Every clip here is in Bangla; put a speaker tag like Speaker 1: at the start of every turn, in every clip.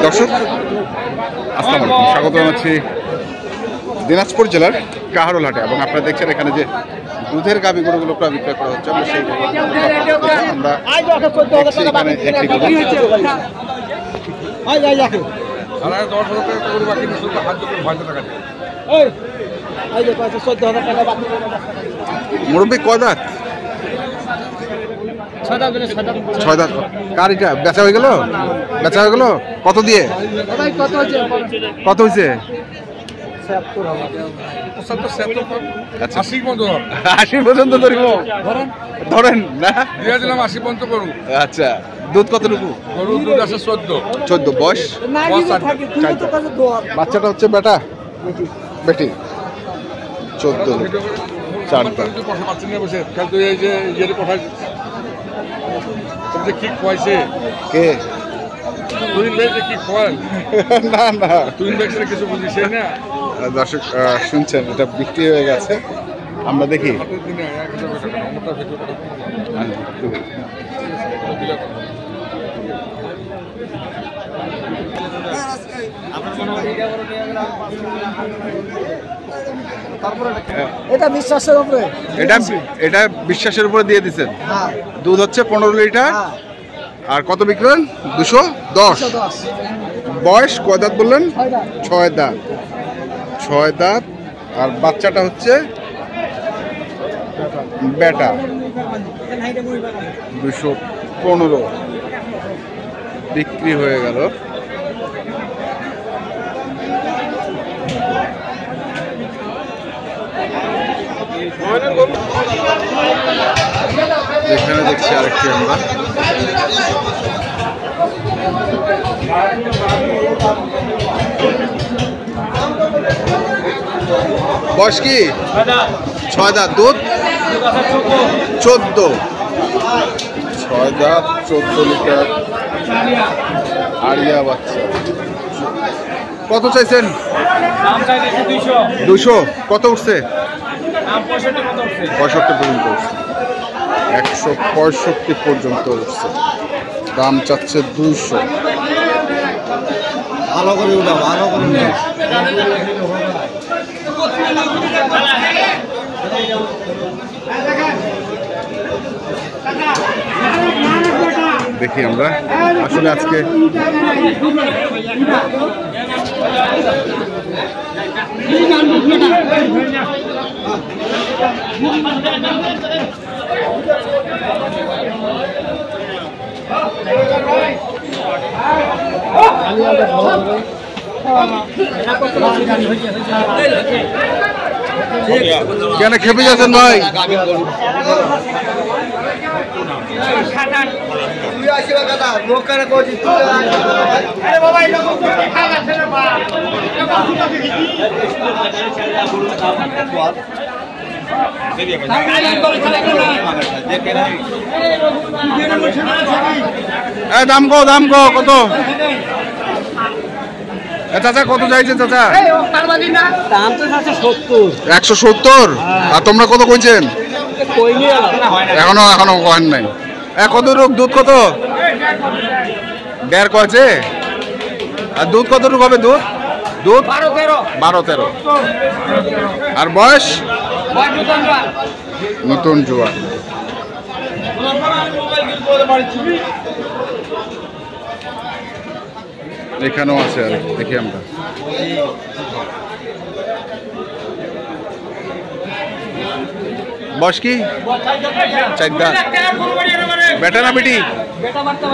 Speaker 1: দর্শক আসসালামু আলাইকুম, স্বাগত জানাচ্ছি দিনাজপুর জেলার কাহারোল হাটে। এবং আপনারা দেখছেন এখানে যে দুধের গাভী গরুগুলো প্রায় বিক্রয় করা হচ্ছে। আমরা সেই আমরা দেখছি এখানে একটি গরু মুরব্বী কয় দাঁত? 6 দাঁত। কার এটা বেচা হয়ে গেল? বেচা হয়ে গেল কত দিয়ে? কত হয়েছে? 80 পর্যন্ত ধরব, ধরেন না?
Speaker 2: 80 পর্যন্ত করুন।
Speaker 1: আচ্ছা, দুধ কতটুকু?
Speaker 2: গরুর দুধ আছে 14।
Speaker 1: বয়স? বাচ্চাটা হচ্ছে বেটা বেটি? 14 চারটা।
Speaker 2: কি খোয়াইছে
Speaker 1: কে?
Speaker 2: কি খোয়ান
Speaker 1: না না,
Speaker 2: তুই কিছু বুঝিস না।
Speaker 1: দর্শক শুনছেন এটা বিক্রি হয়ে গেছে। আমরা দেখি
Speaker 3: এটা বিশ্বাসের উপরে,
Speaker 1: এটা বিশ্বাসের উপরে দিয়ে দিচ্ছেন। দুধ হচ্ছে 15 লিটার। আর কত বিক্রেন? 210। বয়স কয় দাঁত বললেন? 6 দাঁত। 6 দাঁত। আর বাচ্চাটা হচ্ছে বেটা। 215 বিক্রি হয়ে গেল। এখানে দেখছি আরেকটি আমরা। বয়স কি? 6 দাঁত। দুধ 14। 6 দাঁত 14 লিটার আড়িয়া বাচ্চা। কত চাইছেন? 200। কত উঠছে? 65 পর্যন্ত উঠছে। 165 পর্যন্ত উঠছে। দাম চাচ্ছে 200।
Speaker 3: ভালো করে উঠা, ভালো করে
Speaker 1: দেখি আমরা আসলে আজকে কেন খেপে যাচ্ছেন ভাই? দাম কো কত? চাচা কত চাইছেন চাচা? 170। আর তোমরা কত কইছেন? এখনো কয়েন নাই। কত দুধ কত? 1.5 কয়েছে। আর দুধ কতটুকু হবে? দুধ 12-13। আর বয়স? নতুন জোয়ান। এখানেও আছে আর দেখি আমরা। বয়স কি? 4 দাঁত। বেটা না বেটি? বেটা বাচ্চা।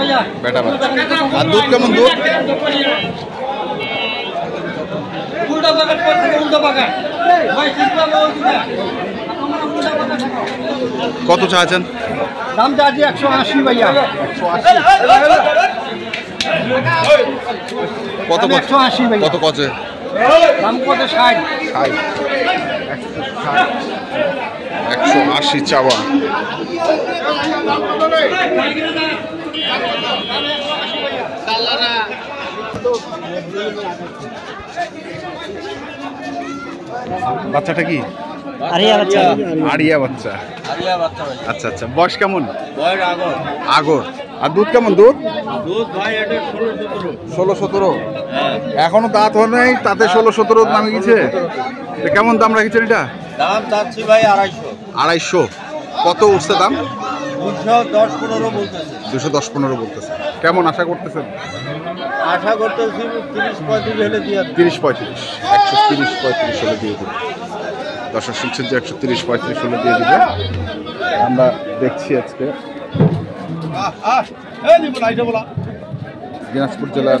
Speaker 1: আর দুধ কেমন? দুধ কত চাচ্ছেন?
Speaker 3: দাম চাচ্ছি 180 ভাইয়া।
Speaker 1: কত?
Speaker 3: 180 ভাইয়া।
Speaker 1: কত কচে?
Speaker 3: দাম কত? 60।
Speaker 1: 180 চাওয়া। বাচ্চাটা কি?
Speaker 3: আরিয়া
Speaker 1: বাচ্চা। আচ্ছা আচ্ছা। বয়স কেমন?
Speaker 2: বয়স আগর।
Speaker 1: আর দুধ কেমন দুধ?
Speaker 3: দুধ ভাই এটা
Speaker 1: 16-17। এখনো দাঁত হয় নাই, তাতে 16-17 নামে গেছে। কেমন দাম রাখছেন এটা?
Speaker 3: দাম চাচ্ছি ভাই 250।
Speaker 1: 250। কত উঠছে দাম?
Speaker 3: 210-15 বলতেছে।
Speaker 1: 210-15 বলতেছে। কেমন আশা করতেছেন?
Speaker 3: আশা করতেছি 30-35 হলে দিয়ে
Speaker 1: 30-35। 130-35 হলে দিয়ে দেবে। দর্শক শুনছেন যে 130-35 হলে দিয়ে দিবে। আমরা দেখছি আজকে দিনাজপুর জেলার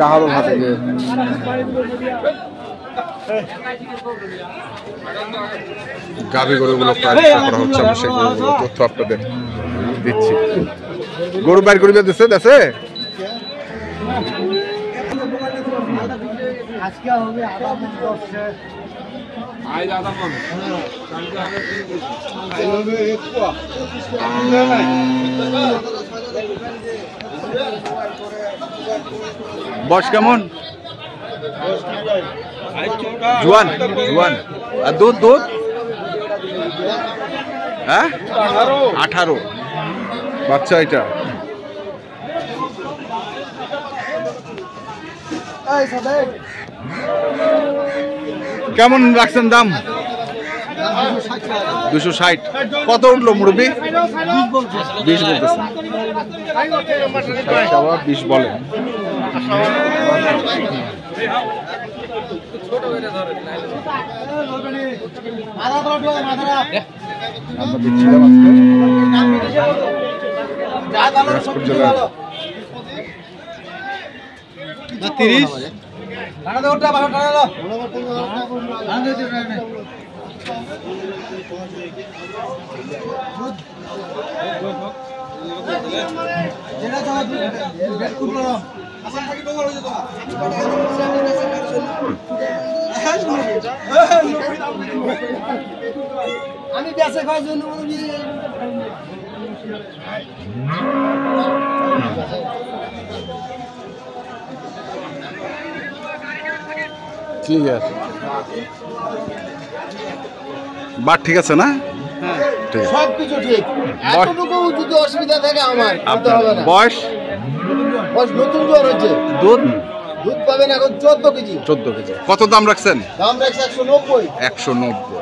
Speaker 1: কাহারোল হাটে যে গাভী গরুগুলো প্রায় করা হচ্ছে, আমরা সেই গরুগুলো তথ্য আপনাদের দিচ্ছি। গরু বাইর করে দিচ্ছে দেশে বয়স কেমন? জোয়ান জোয়ান। আর দুধ দুধ? হ্যাঁ 18 বাচ্চা এটা। কেমন রাখছেন দাম? 260। কত উঠলো মুরব্বী? 20 বলতেছে। 20 বলে। আমরা দেখছিলাম দিনাজপুর জেলার
Speaker 3: 30। আমি বেঁচে খাওয়ার জন্য
Speaker 1: ঠিক আছে। বাট ঠিক আছে না? ঠিক আছে,
Speaker 3: সবকিছু ঠিক। এতটুকু যদি অসুবিধা থাকে আমার
Speaker 1: বয়স
Speaker 3: নতুন জ্বর হচ্ছে।
Speaker 1: দুধ
Speaker 3: দুধ পাবেন এখন 14 কেজি।
Speaker 1: 14 কেজি। কত দাম রাখছেন?
Speaker 3: দাম রাখছে 190।
Speaker 1: 190।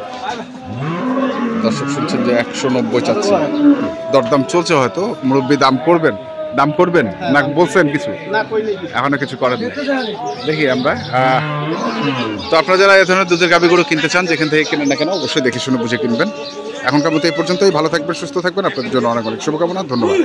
Speaker 1: দর্শক শুনছেন যে 190 চাচ্ছে। দরদাম চলছে, হয়তো মুরব্বী দাম করবেন না বলছেন কিছু? এখনো কিছু করেন না। দেখি আমরা তো আপনারা যারা এই ধরনের দুধের গাভীগুলো কিনতে চান, যেখান থেকে কিনেন না কেন অবশ্যই দেখে শুনে বুঝে কিনবেন। এখনকার মতো এই পর্যন্তই। ভালো থাকবেন, সুস্থ থাকবেন। আপনাদের জন্য অনেক অনেক শুভকামনা। ধন্যবাদ।